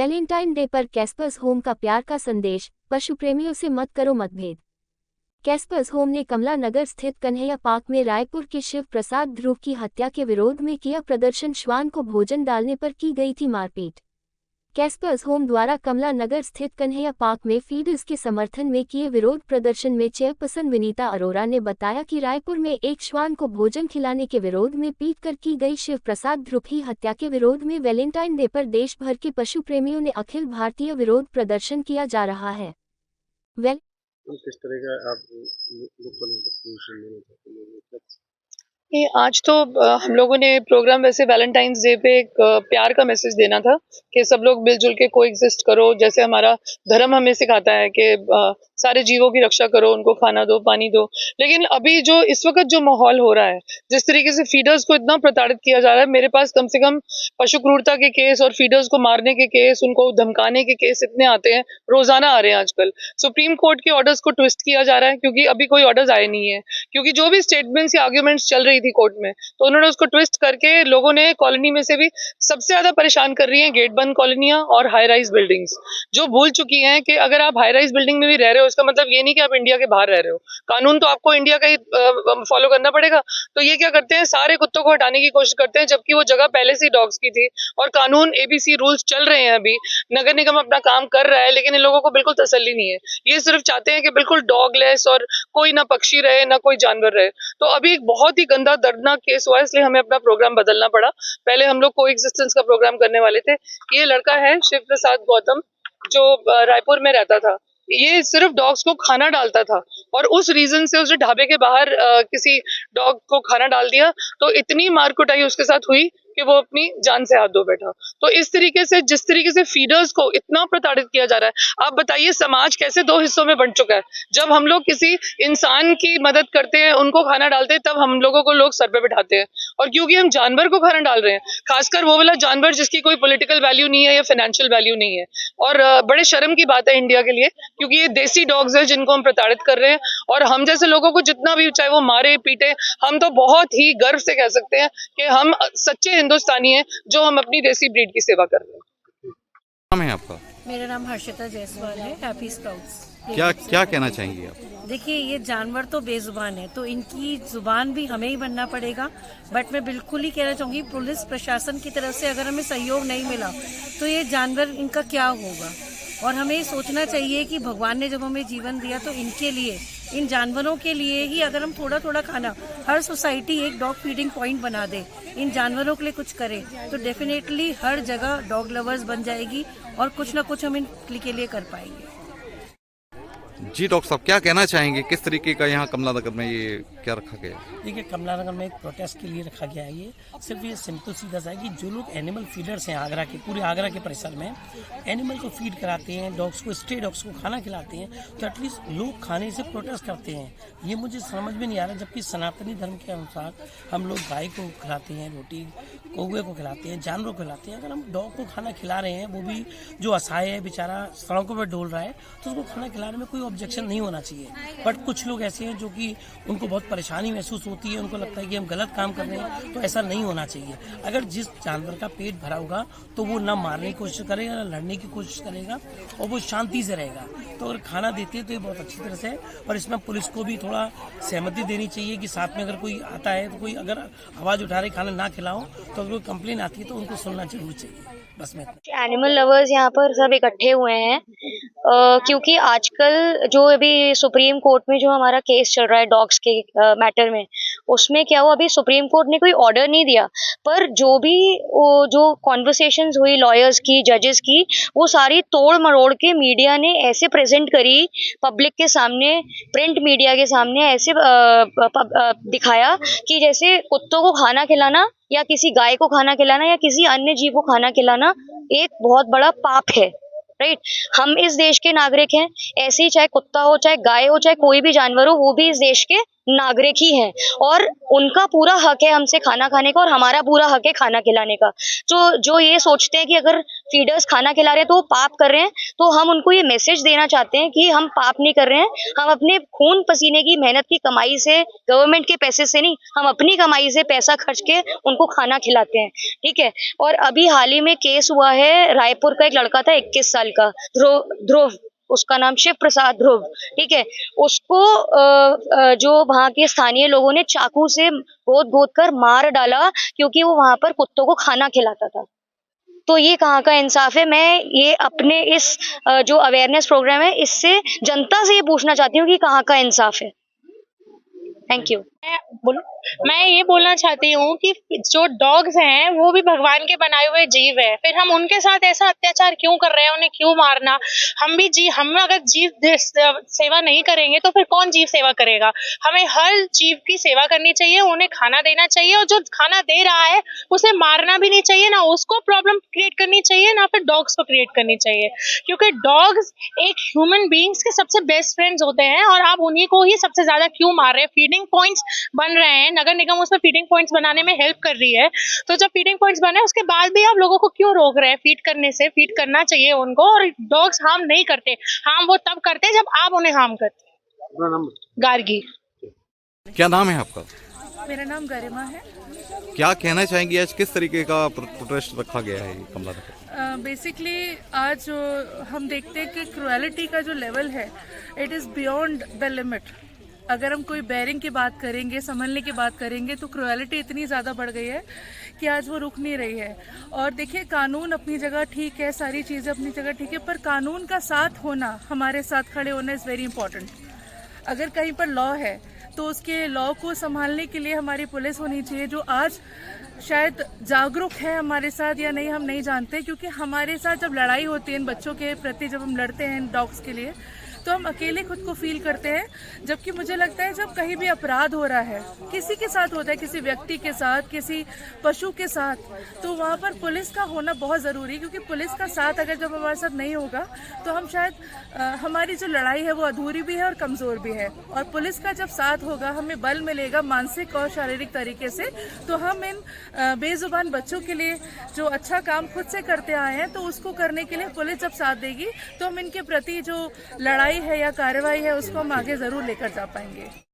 Valentine day पर कैस्पर्स home का प्यार का संदेश, पशु प्रेमियों से मत करो मतभेद। कैस्पर्स होम ने कमला नगर स्थित कन्हैया पार्क में रायपुर के शिव प्रसाद ध्रुव की हत्या के विरोध में किया प्रदर्शन। श्वान को भोजन डालने पर की गई थी मारपीट। कैस्पर्स होम द्वारा कमला नगर स्थित कन्हैया पार्क में फीडर्स के समर्थन में किए विरोध प्रदर्शन में चेयरपर्सन विनीता अरोरा ने बताया कि रायपुर में एक श्वान को भोजन खिलाने के विरोध में पीटकर की गई शिव प्रसाद ध्रुव की हत्या के विरोध में वैलेंटाइन डे पर देश भर के पशु प्रेमियों ने अखिल भारतीय विरोध प्रदर्शन किया जा रहा है। किस तरह का आप लोग पोजीशन लेना चाहते हैं? ये आज तो हम लोगों ने प्रोग्राम वैसे वैलेंटाइंस डे पे एक प्यार का मैसेज देना था कि सब लोग मिलजुल के कोएग्जिस्ट करो, जैसे हमारा धर्म हमें सिखाता है कि सारे जीवों की रक्षा करो, उनको खाना दो, पानी दो। लेकिन अभी जो इस वक्त जो माहौल हो रहा है, जिस तरीके से फीडर्स को इतना प्रताड़ित किया जा रहा है, मेरे पास कम से कम पशु क्रूरता के केस और फीडर्स को मारने के केस, उनको धमकाने के केस इतने आते हैं, रोजाना आ रहे हैं आजकल। सुप्रीम कोर्ट के ऑर्डर्स को ट्विस्ट किया जा रहा है क्योंकि अभी कोई ऑर्डर्स आए नहीं है, क्योंकि जो भी स्टेटमेंट्स या आर्ग्यूमेंट्स चल रही थी कोर्ट में, तो उन्होंने उसको ट्विस्ट करके लोगों ने कॉलोनी में से भी सबसे ज्यादा परेशान कर रही हैं गेट बंद कॉलोनियां और हाई राइज बिल्डिंग्स, जो भूल चुकी हैं कि अगर आप हाई राइज बिल्डिंग में भी रह रहे हो, इसका मतलब ये नहीं कि आप इंडिया के बाहर रह रहे हो। कानून तो आपको इंडिया का ही फॉलो करना पड़ेगा। तो ये क्या करते हैं, सारे कुत्तों को हटाने की कोशिश करते हैं, जबकि वो जगह पहले से ही डॉग्स की थी और कानून एबीसी रूल्स चल रहे हैं। अभी नगर निगम अपना काम कर रहा है, लेकिन इन लोगों को बिल्कुल तसल्ली नहीं है। ये सिर्फ चाहते हैं कि बिल्कुल डॉगलेस और कोई ना पक्षी रहे ना कोई जानवर रहे। तो अभी एक बहुत ही गंदा दर्दनाक केस हुआ, इसलिए हमें अपना प्रोग्राम बदलना पड़ा। पहले हम लोग कोएग्जिस्टेंस का प्रोग्राम करने वाले थे। ये लड़का है शिव प्रसाद गौतम, जो रायपुर में रहता था। ये सिर्फ डॉग्स को खाना डालता था और उस रीजन से उसने ढाबे के बाहर किसी डॉग को खाना डाल दिया, तो इतनी मार कुटाई उसके साथ हुई कि वो अपनी जान से हाथ धो बैठा। तो इस तरीके से, जिस तरीके से फीडर्स को इतना प्रताड़ित किया जा रहा है, आप बताइए समाज कैसे दो हिस्सों में बंट चुका है। जब हम लोग किसी इंसान की मदद करते हैं, उनको खाना डालते हैं, तब हम लोगों को लोग सर पे बिठाते हैं। और क्योंकि हम जानवर को खाना डाल रहे हैं, खासकर वो वाला जानवर जिसकी कोई पॉलिटिकल वैल्यू नहीं है या फाइनेंशियल वैल्यू नहीं है, और बड़े शर्म की बात है इंडिया के लिए, क्योंकि ये देसी डॉग्स है जिनको हम प्रताड़ित कर रहे हैं। और हम जैसे लोगों को जितना भी, चाहे वो मारे पीटे, हम तो बहुत ही गर्व से कह सकते हैं कि हम सच्चे हिंदुस्तानी हैं जो हम अपनी देसी ब्रीड की सेवा कर रहे हैं। नाम है आपका? मेरा नाम हर्षिता जायसवाल है, हैप्पी स्काउट्स। क्या कहना चाहेंगी आप? देखिए, ये जानवर तो बेजुबान है, तो इनकी जुबान भी हमें ही बनना पड़ेगा। बट मैं बिल्कुल ही कहना चाहूँगी, पुलिस प्रशासन की तरफ से अगर हमें सहयोग नहीं मिला तो ये जानवर, इनका क्या होगा। और हमें ये सोचना चाहिए कि भगवान ने जब हमें जीवन दिया तो इनके लिए, इन जानवरों के लिए ही अगर हम थोड़ा थोड़ा खाना, हर सोसाइटी एक डॉग फीडिंग पॉइंट बना दे, इन जानवरों के लिए कुछ करे, तो डेफिनेटली हर जगह डॉग लवर्स बन जाएगी और कुछ ना कुछ हम इनके लिए कर पाएंगे। जी डॉक्टर साहब, क्या कहना चाहेंगे, किस तरीके का यहाँ कमला नगर में ये क्या रखा गया? देखिए, कमला नगर में एक प्रोटेस्ट के लिए रखा गया है। ये सिर्फ ये सिंपल सीधा सा है कि जो लोग एनिमल फीडर्स हैं आगरा के, पूरे आगरा के परिसर में एनिमल को फीड कराते हैं, डॉग्स को, स्ट्रे डॉग्स को खाना खिलाते हैं, तो एटलीस्ट लोग खाने से प्रोटेस्ट करते हैं। ये मुझे समझ में नहीं आ रहा, जबकि सनातनी धर्म के अनुसार हम लोग गाय को खिलाते हैं रोटी, कौवे को खिलाते हैं, जानवरों को खिलाते हैं। अगर हम डॉग को खाना खिला रहे हैं, वो भी जो असहाय है बेचारा, सड़कों पर डोल रहा है, तो उसको खाना खिलाने में कोई ऑब्जेक्शन नहीं होना चाहिए। बट कुछ लोग ऐसे हैं जो कि उनको बहुत परेशानी महसूस होती है, उनको लगता है कि हम गलत काम कर रहे हैं, तो ऐसा नहीं होना चाहिए। अगर जिस जानवर का पेट भरा होगा तो वो ना मारने की कोशिश करेगा, ना लड़ने की कोशिश करेगा, और वो शांति से रहेगा। तो अगर खाना देते हैं तो ये बहुत अच्छी तरह से है। और इसमें पुलिस को भी थोड़ा सहमति देनी चाहिए कि साथ में अगर कोई आता है, तो कोई अगर आवाज़ उठा रहे खाना ना खिलाओ, तो अगर कोई कंप्लेन आती है तो उनको सुनना जरूर चाहिए। बस में एनिमल लवर्स यहाँ पर सब इकट्ठे हुए हैं क्योंकि आजकल जो अभी सुप्रीम कोर्ट में जो हमारा केस चल रहा है डॉग्स के मैटर में, उसमें क्या हुआ, अभी सुप्रीम कोर्ट ने कोई ऑर्डर नहीं दिया, पर जो भी जो कॉन्वर्सेशंस हुई लॉयर्स की, जजेस की, वो सारी तोड़ मरोड़ के मीडिया ने ऐसे प्रेजेंट करी पब्लिक के सामने, प्रिंट मीडिया के सामने ऐसे दिखाया कि जैसे कुत्तों को खाना खिलाना या किसी गाय को खाना खिलाना या किसी अन्य जीव को खाना खिलाना एक बहुत बड़ा पाप है। राइट, हम इस देश के नागरिक हैं, ऐसे ही चाहे कुत्ता हो, चाहे गाय हो, चाहे कोई भी जानवर हो, वो भी इस देश के नागरिक ही हैं और उनका पूरा हक है हमसे खाना खाने का और हमारा पूरा हक है खाना खिलाने का। जो ये सोचते हैं कि अगर फीडर्स खाना खिला रहे हैं तो वो पाप कर रहे हैं, तो हम उनको ये मैसेज देना चाहते हैं कि हम पाप नहीं कर रहे हैं। हम अपने खून पसीने की मेहनत की कमाई से, गवर्नमेंट के पैसे से नहीं, हम अपनी कमाई से पैसा खर्च के उनको खाना खिलाते हैं, ठीक है। और अभी हाल ही में केस हुआ है, रायपुर का एक लड़का था 21 साल का, ध्रुव, उसका नाम शिव प्रसाद ध्रुव, ठीक है। उसको जो वहाँ के स्थानीय लोगों ने चाकू से गोद कर मार डाला, क्योंकि वो वहां पर कुत्तों को खाना खिलाता था। तो ये कहाँ का इंसाफ है? मैं ये अपने इस जो अवेयरनेस प्रोग्राम है, इससे जनता से ये पूछना चाहती हूँ कि कहाँ का इंसाफ है। Thank you. मैं ये बोलना चाहती हूँ कि जो डॉग्स हैं वो भी भगवान के बनाए हुए जीव है, फिर हम उनके साथ ऐसा अत्याचार क्यों कर रहे हैं, उन्हें क्यों मारना? हम अगर जीव सेवा नहीं करेंगे तो फिर कौन जीव सेवा करेगा? हमें हर जीव की सेवा करनी चाहिए, उन्हें खाना देना चाहिए, और जो खाना दे रहा है उसे मारना भी नहीं चाहिए, ना उसको प्रॉब्लम क्रिएट करनी चाहिए, ना फिर डॉग्स को क्रिएट करनी चाहिए, क्योंकि डॉग्स एक ह्यूमन बींग्स के सबसे बेस्ट फ्रेंड्स होते हैं, और आप उन्हीं को ही सबसे ज्यादा क्यों मार रहे हैं? फीडिंग पॉइंट्स बन रहे हैं, नगर निगम उसमें फीडिंग पॉइंट्स बनाने में हेल्प कर रही है, तो जब फीडिंग पॉइंट्स बने उसके बाद भी आप लोगों को क्यों रोक रहे हैं फीड करने से? फीड करना चाहिए उनको, और डॉग्स हार्म नहीं करते, हार्म वो तब करते हैं जब आप उन्हें हार्म करते हैं। अपना नाम गार्गी। क्या नाम है आपका? मेरा नाम गरिमा है। क्या कहना चाहेंगी आज किस तरीके का प्रोटेस्ट रखा गया है कमला नगर? बेसिकली आज हम देखते हैं कि क्रुएलिटी का जो लेवल है, it is beyond the limit. अगर हम कोई बेयरिंग की बात करेंगे, संभलने की बात करेंगे, तो क्रुएलिटी इतनी ज़्यादा बढ़ गई है कि आज वो रुक नहीं रही है। और देखिए, कानून अपनी जगह ठीक है, सारी चीज़ें अपनी जगह ठीक है, पर कानून का साथ होना, हमारे साथ खड़े होना इज़ वेरी इंपॉर्टेंट। अगर कहीं पर लॉ है तो उसके लॉ को संभालने के लिए हमारी पुलिस होनी चाहिए, जो आज शायद जागरूक है हमारे साथ या नहीं हम नहीं जानते, क्योंकि हमारे साथ जब लड़ाई होती है इन बच्चों के प्रति, जब हम लड़ते हैं इन डॉग्स के लिए, तो हम अकेले खुद को फील करते हैं। जबकि मुझे लगता है जब कहीं भी अपराध हो रहा है, किसी के साथ होता है, किसी व्यक्ति के साथ, किसी पशु के साथ, तो वहाँ पर पुलिस का होना बहुत ज़रूरी है, क्योंकि पुलिस का साथ अगर जब हमारे साथ नहीं होगा तो हम शायद हमारी जो लड़ाई है वो अधूरी भी है और कमज़ोर भी है। और पुलिस का जब साथ होगा, हमें बल मिलेगा मानसिक और शारीरिक तरीके से, तो हम इन बेजुबान बच्चों के लिए जो अच्छा काम खुद से करते आए हैं, तो उसको करने के लिए पुलिस जब साथ देगी तो हम इनके प्रति जो लड़ाई है या कार्रवाई है उसको हम आगे जरूर लेकर जा पाएंगे।